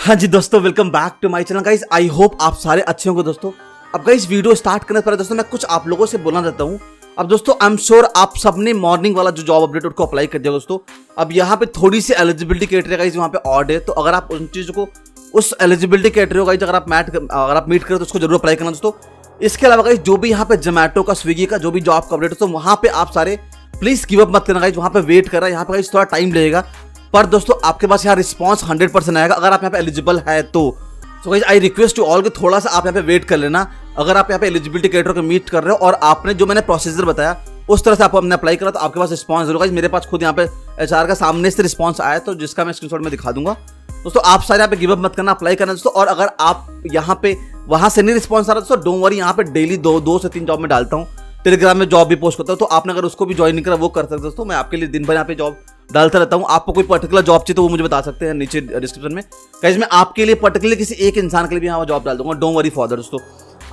हाँ जी दोस्तों, welcome back to my channel guys. I hope आप सारे अच्छे होंगे दोस्तों। अब गाइस वीडियो स्टार्ट करने से पहले दोस्तों मैं कुछ आप लोगों से बोलना चाहता हूँ। अब दोस्तों आई एम श्योर आप सबने मॉर्निंग वाला जो जॉब अपडेट उसको अप्लाई कर दिया दोस्तों। अब यहाँ पे थोड़ी सी एलिजिबिलिटी क्राइटेरिया गाइस वहाँ पे ऑड है, तो अगर आप उन चीज़ों को उस एलिजिबिलिटी क्राइटेरिया गाइस अगर आप मीट करें तो उसको जरूर अप्लाई करना दोस्तों। इसके अलावा गाइस जो भी यहाँ पे जोमेटो का, स्विगी का जो भी जॉब का अपडेट है तो वहाँ पे आप सारे प्लीज गिव अप मत करना गाइस। वहाँ पे वेट कर रहा है, यहाँ पे गाइस थोड़ा टाइम लगेगा, पर दोस्तों आपके पास यहाँ रिस्पांस 100% आएगा अगर आप यहाँ पे एलिजिबल है तो। So guys I request to all कि थोड़ा सा आप यहाँ पे वेट कर लेना। अगर आप यहाँ पे एलिजिबिलिटी क्राइटेरिया को मीट कर रहे हो और आपने जो मैंने प्रोसीजर बताया उस तरह से आपको हमने अप्लाई करा तो आपके पास रिस्पांस जरूर। गाइस मेरे पास खुद यहाँ पे एचआर का सामने से रिस्पांस आया तो जिसका मैं स्क्रीनशॉट में दिखा दूंगा दोस्तों। आप सारे यहाँ पे गिव अप मत करना, अप्लाई करना दोस्तों। और अगर आप यहाँ पे वहां से नहीं रिस्पॉन्स आ रहा दोस्तों, डोंट वरी, यहाँ पे डेली दो से तीन जॉब में डालता हूँ। टेलीग्राम में जॉब भी पोस्ट करता हूँ, तो आपने अगर उसको भी ज्वाइन नहीं करा वो कर सकते दोस्तों। मैं आपके लिए दिन भर यहाँ पे जॉब डालता रहता हूँ। आपको कोई पर्टिकुलर जॉब चाहिए तो वो मुझे बता सकते हैं नीचे डिस्क्रिप्शन में। गाइस मैं आपके लिए पर्टिकुलर किसी एक इंसान के लिए भी यहाँ जॉब डाल दूंगा, डोंट वरी फॉर दैट दोस्तों।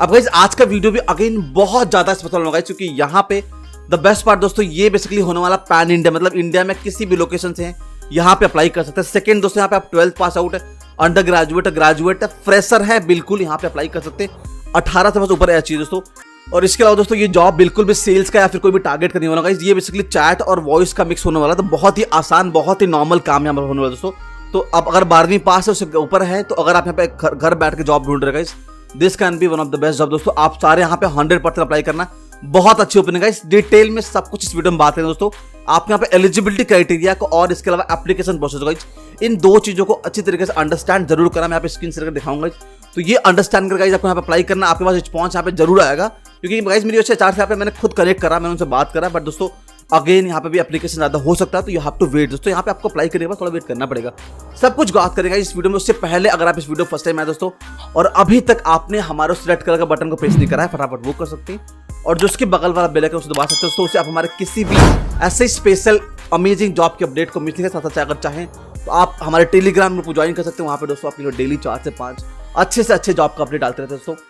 अब गाइस आज का वीडियो भी अगेन बहुत ज्यादा स्पेशल होगा क्योंकि यहाँ पे द बेस्ट पार्ट दोस्तों ये बेसिकली होने वाला पैन इंडिया, मतलब इंडिया में किसी भी लोकेशन से यहाँ पे अप्लाई कर सकते हैं। सेकंड दोस्तों यहाँ पे आप 12th पास आउट है, अंडर ग्रेजुएट, ग्रेजुएट है, फ्रेशर है, बिल्कुल यहाँ पे अप्लाई कर सकते हैं। 18 से बस ऊपर है चाहिए दोस्तों। और इसके अलावा दोस्तों ये जॉब बिल्कुल भी सेल्स का या फिर कोई भी टारगेट का नहीं होना गाइस, ये बेसिकली चैट और वॉइस का मिक्स होने वाला, तो बहुत ही आसान, बहुत ही नॉर्मल काम यहाँ पर होने वाला दोस्तों। तो अब अगर 12वीं पास है उससे ऊपर है तो अगर आप यहाँ पे घर बैठ के जॉब ढूंढ रहे guys, this can be one of the best job दोस्तों। आप सारे यहाँ पे 100% अप्लाई करना, बहुत अच्छी ओपनिंग गाइस। डिटेल में सब कुछ इस वीडियो में बात करें दोस्तों। आप यहाँ पे एलिजिबिलिटी क्राइटेरिया को और इसके अलावा एप्लीकेशन प्रोसेस गाइस, इन दो चीजों को अच्छी तरीके से अंडरस्टैंड जरूर करना। मैं यहाँ पे स्क्रीन शेयर कर दिखाऊंगा, तो ये अंडरस्टैंड करके आपको यहाँ पे अप्लाई करना, आपके पास रिस्पॉन्स यहाँ पे जरूर आएगा। क्योंकि गाइस मेरी अच्छे 4 से यहाँ पे मैंने खुद कनेक्ट करा, मैंने उनसे बात करा, बट दोस्तों अगेन यहाँ पे भी एप्लीकेशन ज्यादा हो सकता है, तो यू हैव टू वेट दोस्तों। यहाँ पे आपको अप्लाई करने के बाद थोड़ा वेट करना पड़ेगा। सब कुछ बात करेगा इस वीडियो में। उससे पहले अगर आप इस वीडियो फर्स्ट टाइम आए दोस्तों और अभी तक आपने हमारे उस रेड कलर का बटन को प्रेस नहीं करा है, फटाफट वो कर सकते हैं। और जो उसके बगल वाला बेल आइकन उसे दबा सकते हो दोस्तों। उससे आप हमारे किसी भी ऐसे स्पेशल अमेजिंग जॉब के अपडेट को मिलती है। साथ साथ अगर चाहें तो आप हमारे टेलीग्राम ग्रुप को ज्वाइन कर सकते हैं। वहाँ पे दोस्तों आपके लिए डेली 4 से 5 अच्छे से अच्छे जॉब का अपडेट डालते रहते हैं दोस्तों।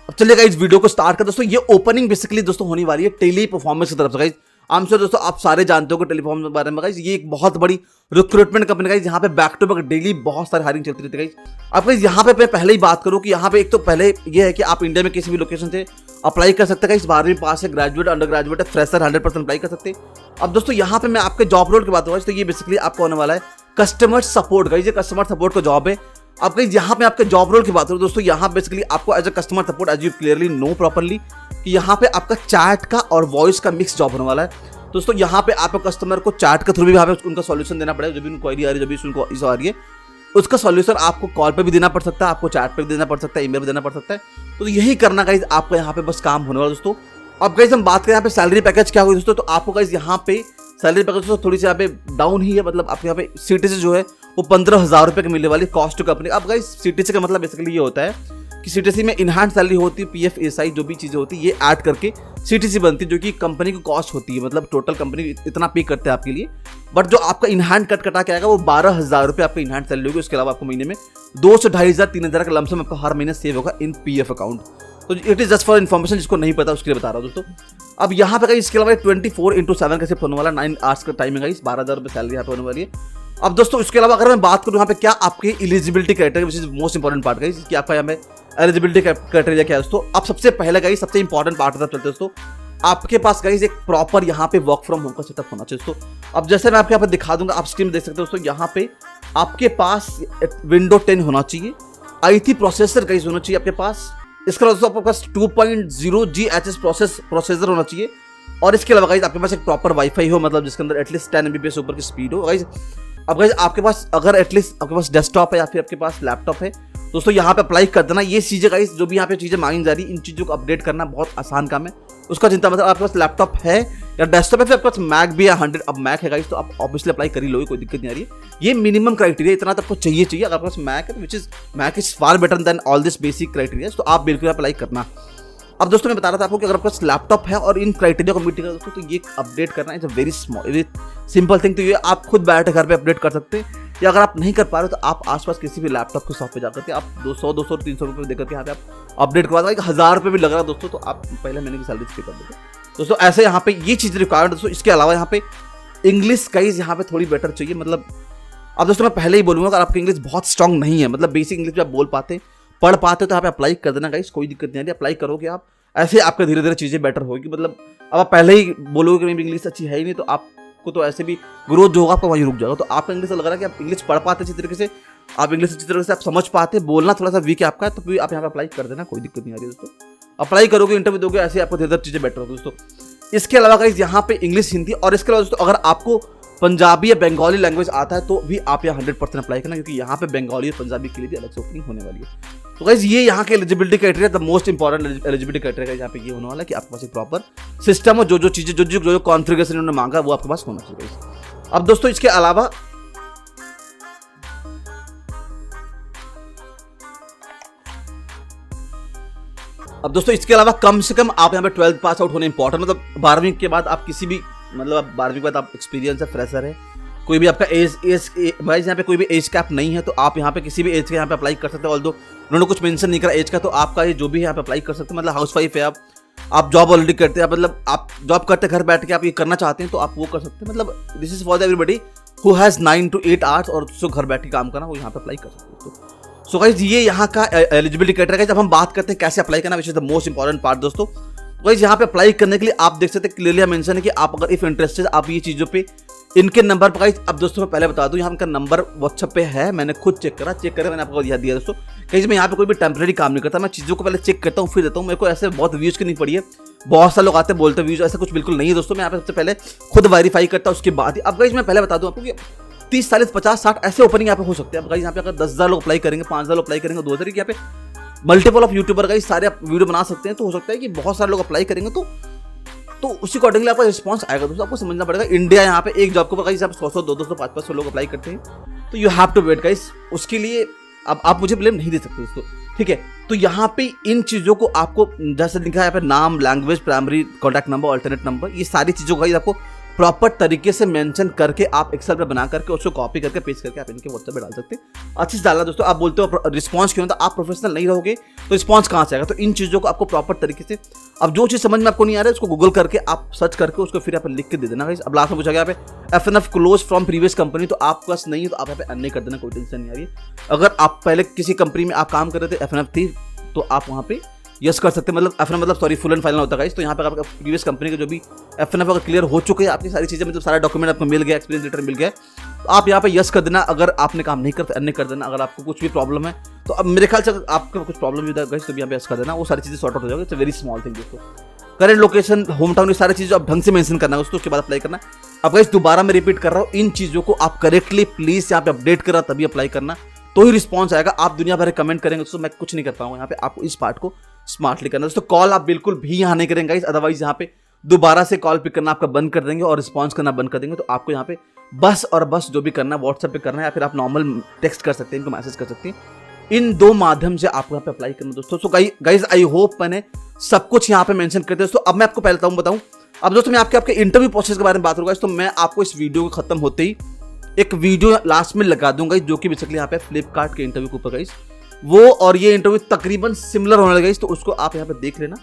अब चलिएगा इस वीडियो को स्टार्ट कर दोस्तों। ये ओपनिंग बेसिकली दोस्तों होने वाली है टेली परफॉर्मेंस की तरफ से गाइस। आई एम श्योर दोस्तों आप सारे जानते हो टेली परफॉर्मेंस के बारे में गाइस। ये एक बहुत बड़ी रिक्रूटमेंट कंपनी गाइस, यहाँ पे बैक टू बैक डेली बहुत सारी हायरिंग चलती रहती है गाइस। अब गाइस यहाँ पे मैं पहले ही बात करूँ कि यहाँ पे एक तो पहले ये है कि आप इंडिया में किसी भी लोकेशन से अप्लाई कर सकते हैं गाइस। 12वीं पास है, ग्रेजुएट, अंडर ग्रेजुएट है, फ्रेशर 100% अप्लाई कर सकते हैं। अब दोस्तों यहाँ पे मैं आपके जॉब रोल की बात करूँ तो ये बेसिकली आपको होने वाला है कस्टमर सपोर्ट गाइस। ये कस्टमर सपोर्ट का जॉब है। अब गाइस यहाँ पे आपके जॉब रोल की बात करूँ दोस्तों, यहाँ बेसिकली आपको as a customer support, as you clearly know properly, कि यहाँ पे आपका चैट का और वॉइस का मिक्स जॉब होने वाला है दोस्तों। यहाँ पे आपको कस्टमर को चैट के थ्रू भी यहाँ पे उनका सॉल्यूशन देना पड़ेगा। जो भी उनको क्वेरी आ रही है, जो भी उनको इशू आ रही है, उसका सॉल्यूशन आपको कॉल पे भी देना पड़ सकता है, आपको चैट पे भी देना पड़ सकता है, ईमेल भी देना पड़ सकता है। तो यही करना गाइस आपका यहाँ पे बस काम होने वाला दोस्तों। अब गाइस हम बात करें यहाँ पे सैलरी पैकेज क्या होगा दोस्तों, तो आपको गाइस यहाँ पे सैलरी पैकेज दोस्तों थोड़ी सी यहाँ पे डाउन ही है। मतलब आपके यहाँ पे सीटीसी जो है वो 15,000 रुपये की मिलने वाली कॉस्ट टू कंपनी। अब गाइस सीटीसी का मतलब बेसिकली ये होता है कि सीटीसी में इनहैंड सैलरी होती है, पीएफ, एसआई जो भी चीज़ें होती है ये ऐड करके सीटीसी बनती है, जो कि कंपनी की कॉस्ट होती है। मतलब टोटल कंपनी इतना पे करते हैं आपके लिए, बट जो आपका इनहैंड कटा के आएगा वो 12,000 रुपये आपका इनहैंड सैलरी होगी। उसके अलावा आपको महीने में 2 से 2,500 3,000 का लमसम आपका हर महीने सेव होगा इन पीएफ अकाउंट। तो it is just for information, जिसको नहीं पता उसके लिए बता रहा हूँ दोस्तों। अब यहाँ पे इसके अलावा 24/7 का शिफ्ट होने वाला, 9 आवर्स का टाइम है, 12,000 रुपये सैलरी यहाँ पे होने वाली है। अब दोस्तों इसके अलावा अगर मैं बात करूँ यहाँ पे क्या आपके eligibility criteria, which is most important part guys, कि आपका यहाँ पे एलिजिबिलिटी क्राइटेरिया क्या है दोस्तों। अब सबसे पहले गाइस सबसे इंपॉर्टेंट पार्ट चलते दोस्तों, आपके पास गाइस एक प्रॉपर यहाँ पे वर्क फ्रॉम होम का सेटअप होना चाहिए दोस्तों। अब जैसे मैं आपके यहाँ पे दिखा दूंगा, आप स्क्रीन में देख सकते हो दोस्तों, यहाँ पे आपके पास विंडो 10 होना चाहिए, IT प्रोसेसर गाइस होना चाहिए आपके पास। इसके अलावा दोस्तों आपके पास 2.0 GHz प्रोसेसर होना चाहिए। और इसके अलावा गाइस आपके पास एक प्रॉपर वाईफाई हो, मतलब जिसके अंदर एटलीस्ट 10 Mbps ऊपर की स्पीड हो गाइस। अब गाइस आपके पास अगर एटलीस्ट आपके पास डेस्कटॉप है या फिर आपके पास लैपटॉप है दोस्तों, यहाँ पे अप्लाई कर देना। ये चीज़ें गाइस जो भी यहाँ पे चीज़ें मांगी जा रही है, इन चीज़ों को अपडेट करना बहुत आसान काम है, उसका चिंता मतलब। आपके पास लैपटॉप है या डेस्कटॉप है, फिर आपके पास मैक भी है 100, अब मैक है गाइस तो आप ऑब्वियसली अप्लाई कर ही लो, कोई दिक्कत नहीं आ रही है। ये मिनिमम क्राइटेरिया, इतना तो आपको चाहिए। अगर आपके पास मैक है, which is Mac is far better than all this basic criteria, तो आप बिल्कुल अप्लाई करना। अब दोस्तों मैं बता रहा था आपको कि अगर आपके पास लैपटॉप है और इन क्राइटेरिया को मीट करें दोस्तों, तो ये अपडेट करना is a very small, very simple thing. तो ये आप खुद बैठे घर पे अपडेट कर सकते हैं, या अगर आप नहीं कर पा रहे हो तो आप आसपास किसी भी लैपटॉप के शॉप पे जाकर के आप 200, 300 रुपये देकर के यहाँ पे आप अपडेट करवा देंगे। 1,000 रुपये भी लग रहा है दोस्तों, तो आप पहले महीने की सैलरी पे कर देते दोस्तों। ऐसे यहाँ पे ये चीज़ रिक्वायर्ड दोस्तों। इसके अलावा यहाँ पे इंग्लिश गाइस यहाँ पे थोड़ी बेटर चाहिए, मतलब अब दोस्तों मैं पहले ही बोलूंगा, अगर आपकी इंग्लिश बहुत स्ट्रांग नहीं है, मतलब बेसिक इंग्लिश आप बोल पाते पढ़ पाते हो, तो यहाँ पे अप्लाई कर देना गाइस, कोई दिक्कत नहीं आती। अप्लाई करोगे आप, ऐसे आपका धीरे धीरे चीज़ें बेटर होगी। मतलब अब आप पहले ही बोलोगे कि मेरी इंग्लिश अच्छी है ही नहीं, तो आपको तो ऐसे भी ग्रोथ जो होगा आपका वहीं रुक जाएगा। तो आपका इंग्लिश लग रहा है कि आप इंग्लिश पढ़ पाते अच्छी तरीके से, आप इंग्लिश अच्छी तरीके से आप समझ पाते, बोलना थोड़ा सा वीक है आपका, तो फिर आप यहाँ पे अप्लाई कर देना, कोई दिक्कत नहीं आ रही दोस्तों। अप्लाई करोगे, इंटरव्यू दोगे, ऐसे आपको धीरे धीरे चीज़ें बेटर होगी दोस्तों। इसके अलावा गाइस यहाँ पे इंग्लिश, हिंदी और इसके अलावा दोस्तों अगर आपको पंजाबी या बंगाली लैंग्वेज आता है तो भी आप यहाँ 100% अप्लाई करना, क्योंकि यहाँ पे बंगाली और पंजाबी के लिए भी अलग से ओपनिंग होने वाली है। तो गाइस ये यहाँ के eligibility criteria, the most important eligibility criteria यहाँ पे ये होने वाला है कि आपके पास एक प्रॉपर सिस्टम और जो चीजें जो कॉन्फ़िगरेशन उन्होंने मांगा वो आपके पास होना चाहिए। अब दोस्तों इसके अलावा कम से कम आप यहाँ पे 12th पास आउट होने इंपॉर्टेंट, मतलब 12वीं के बाद आप किसी भी, मतलब आप 12वीं के बाद आप एक्सपीरियंस है, फ्रेशर है, कोई भी आपका एज भाई यहाँ पे कोई भी एज कैप नहीं है, तो आप यहाँ पे किसी भी एज के यहाँ पे अप्लाई कर सकते हो। ऑल्दो उन्होंने कुछ मेंशन नहीं करा एज का, तो आपका ये जो भी है यहाँ पे अप्लाई कर सकते हैं। मतलब हाउस वाइफ है आप जॉब ऑलरेडी करते हैं, मतलब आप जॉब करते घर बैठ के आप ये करना चाहते हैं तो आप वो कर सकते हैं। मतलब this is for the everybody who has 9 to 8 hours और उसको घर बैठ के काम करना, वो यहाँ पे अप्लाई कर सकते हो। सो गाइस ये यहाँ का एलिजिबिलिटी क्राइटेरिया। जब हम बात करते हैं कैसे अप्लाई करना, which is the most important part दोस्तों। गाइस यहाँ पे अप्लाई करने के लिए आप देख सकते हैं क्लियरली मेंशन है कि आप अगर इफ इंटरेस्टेड आप ये चीज़ों पे इनके नंबर पर। गाइस अब दोस्तों मैं पहले बता दूं, यहाँ का नंबर व्हाट्सएप पे है, मैंने खुद चेक करे मैंने आपको यह दिया दोस्तों। कहीं मैं यहाँ पे कोई भी टेम्परेरी काम नहीं करता, मैं चीज़ों को पहले चेक करता हूँ फिर देता हूँ। मेरे को ऐसे बहुत व्यूज की नहीं पड़ी है, बहुत सारे लोग आते बोलते व्यूज, ऐसा कुछ बिल्कुल नहीं है दोस्तों। मैं यहाँ पे सबसे पहले खुद वेरीफाई करता हूँ, उसके बाद ही। अब गाइस मैं पहले बता दूँ आपको कि 30, 40, 50, 60 ऐसे ओपनिंग यहाँ पे हो सकते हैं। अब गाइस यहाँ पे अगर 10,000 लोग अप्लाई करेंगे, 5,000 लोग अप्लाई करेंगे, 2,000 की यहाँ पे मल्टीपल ऑफ यूट्यूबर गाइस सारे आप वीडियो बना सकते हैं, तो हो सकता है कि बहुत सारे लोग अप्लाई करेंगे तो उसी अकॉर्डिंगली आपका रिस्पांस आएगा दोस्तों। आपको समझना पड़ेगा इंडिया यहाँ पे एक जॉब को गाइस आप 100, 200, 500 लोग अप्लाई करते हैं, तो you have to wait guys. उसके लिए अब आप मुझे ब्लेम नहीं दे सकते दोस्तों, ठीक है। तो यहाँ पे इन चीज़ों को आपको जैसे लिखा है यहाँ पे नाम, language, primary contact number, alternate number, ये सारी चीज़ों को आपको प्रॉपर तरीके से मेंशन करके आप एक्सेल पे बना करके उसको कॉपी करके पेस्ट करके आप इनके व्हाट्सएप पे डाल सकते हैं। अच्छी से डालना दोस्तों। आप बोलते हो रिस्पांस क्यों होता है, आप प्रोफेशनल नहीं रहोगे तो रिस्पांस कहाँ से आएगा। तो इन चीज़ों को आपको प्रॉपर तरीके से, अब जो चीज़ समझ में आपको नहीं आ रहा है उसको गूगल करके आप सर्च करके उसको फिर यहाँ पे लिख के दे देना। अब लास्ट में पूछा गया यहाँ पे FNF close from previous company, तो आपके पास नहीं है तो आप यहाँ पे अन नहीं कर देना, कोई टेंशन नहीं आ रही है। अगर आप पहले किसी कंपनी में आप काम कर रहे थे, FNF थी, तो आप वहाँ पे यस कर सकते हैं। मतलब FNF मतलब सॉरी फुल एंड फाइनल होता है। तो यहाँ पे आपका प्रीवियस कंपनी के जो भी FNF अगर क्लियर हो चुके हैं, आपकी सारी चीज़ें, मतलब सारा डॉक्यूमेंट आपको मिल गया, एक्सपीरियंस लेटर मिल गया, तो आप यहाँ पे यस कर देना। अगर आपने काम नहीं करते अन्य कर देना। अगर आपको कुछ भी प्रॉब्लम है तो अब मेरे ख्याल से आपका कुछ प्रॉब्लम भी गाइस तो भी यहाँ पे यस कर देना, वो सारी चीज़ें सॉर्ट आउट हो जाएगी। It's a very small thing दोस्तों। करेंट लोकेशन, होम टाउन, ये सारी चीज़ें आप ढंग से मेंशन करना है दोस्तों, उसके बाद अप्लाई करना। अब गाइस दोबारा मैं रिपीट कर रहा हूँ, इन चीज़ों को आप करेक्टली प्लीज यहाँ पे अपडेट करा तभी अप्लाई करना, तो ही रिस्पॉन्स आएगा। आप दुनिया भर कमेंट करेंगे दोस्तों, मैं कुछ नहीं कर पाऊंगा। यहाँ पे आपको इस पार्ट को स्मार्टली करना दोस्तों। कॉल आप बिल्कुल भी यहाँ नहीं करेंगे गाइस, अदरवाइज यहाँ पे दोबारा से कॉल पिक करना आपका बंद कर देंगे और रिस्पॉन्स करना बंद कर देंगे। तो आपको यहाँ पे बस और बस जो भी करना है व्हाट्सएप पे करना है, या फिर आप नॉर्मल टेक्स्ट कर सकते हैं, इनको मैसेज कर सकते हैं। इन दो माध्यम से आपको यहाँ पे अप्लाई करना दोस्तों। सो गाइस आई होप मैंने सब कुछ यहाँ पे मेंशन कर दिया दोस्तों। अब मैं आपको पहले बताऊँ, अब दोस्तों मैं आपके इंटरव्यू प्रोसेस के बारे में बात करूँगा। तो मैं आपको इस वीडियो को खत्म होते ही एक वीडियो लास्ट में लगा दूंगा, जो कि बेसिकली यहाँ पे फ्लिपकार्ट के इंटरव्यू के ऊपर गाइस, वो और ये इंटरव्यू तकरीबन सिमिलर होने लगा, तो उसको आप यहाँ पे देख लेना।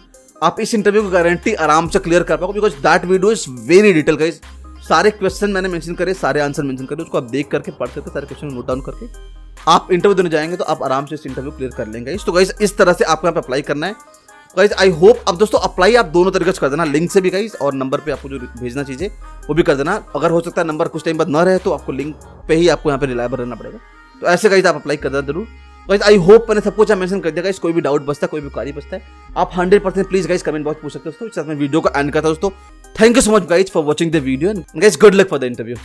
आप इस इंटरव्यू को गारंटी आराम से क्लियर कर पाओगे, because that video is very detail guys. सारे क्वेश्चन मैंने मेंशन करे, सारे आंसर मेंशन करे, उसको आप देख करके पढ़ सकते, सारे क्वेश्चन नोट डाउन करके आप इंटरव्यू देने जाएंगे तो आप आराम से इस इंटरव्यू क्लियर कर लेंगे। तो गाइस इस तरह से आपको यहाँ पे अप्लाई करना है गाइस। आई होप अब दोस्तों अप्लाई आप दोनों तरीके से कर देना, लिंक से भी गाइस, और नंबर पे आपको जो भेजना चीजें वो भी कर देना। अगर हो सकता है नंबर कुछ टाइम बाद ना रहे तो आपको लिंक पे ही आपको यहाँ पे रिलायबल रहना पड़ेगा। तो ऐसे गाइस आप अप्लाई कर देना जरूर गाइस। आई होप मैंने सब कुछ मेंशन कर दिया गाइस। कोई भी डाउट बचता है, कोई भी क्वेरी बचता है, आप 100% प्लीज गाइस कमेंट बॉक्स पूछ सकते हो दोस्तों। इस साथ मैं वीडियो को एंड करता हूं दोस्तों। Thank you so much guys for watching the video and guys good luck for the interview.